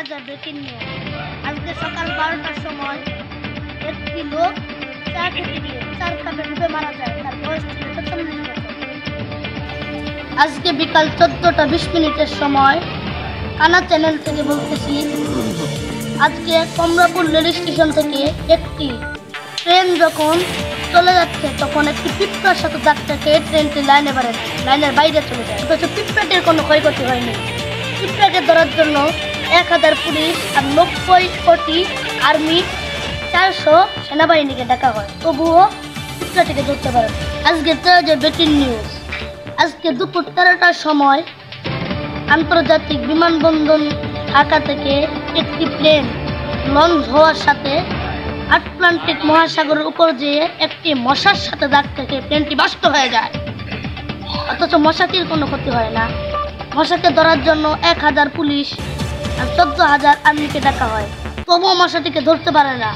তাজা breaking news. আজকে সকাল 12টার সময় একটি লোক চা খেতে গিয়ে 4 কাপে ডুবে মারা যায়। তার বয়স ছিল 43 বছর। আজকে বিকাল 14টা 20 সময় কানা চ্যানেল থেকে বলতেছি, আজকে কমলাপুর রেল স্টেশন থেকে একটি ট্রেন যখন চলে যাচ্ছে তখন একটি পিঁপড়ার সাথে ধাক্কা খেয়ে ট্রেনটি লাইনের বাইরে চলে যায়। অথচ পিঁপড়াটির কোনো ক্ষয়ক্ষতি হয়নি। পিঁপড়াকে ধরার জন্য 1000 পুলিশ আর 90 কোটি আর্মি 400 সেনাবাহিনীকে ডাকা হয়, তবুও পিঁপড়াটিকে ধরতে পারে। আজকে যে ব্রেকিং নিউজ, আজকে দুপুর 13টার সময় আন্তর্জাতিক বিমানবন্দর ঢাকা থেকে একটি প্লেন লঞ্চ হওয়ার সাথে আটলান্টিক মহাসাগরের উপর যেয়ে একটি মশার সাথে ধাক্কা খেয়ে প্লেনটি বাস্ট হয়ে যায়। অথচ মশাটির কোনো ক্ষতি হয় না। মশাকে ধরার জন্য 1000 পুলিশ আর 14,000 আর্মিকে ডাকা হয়, তবুও মশাটিকে ধরতে পারে না।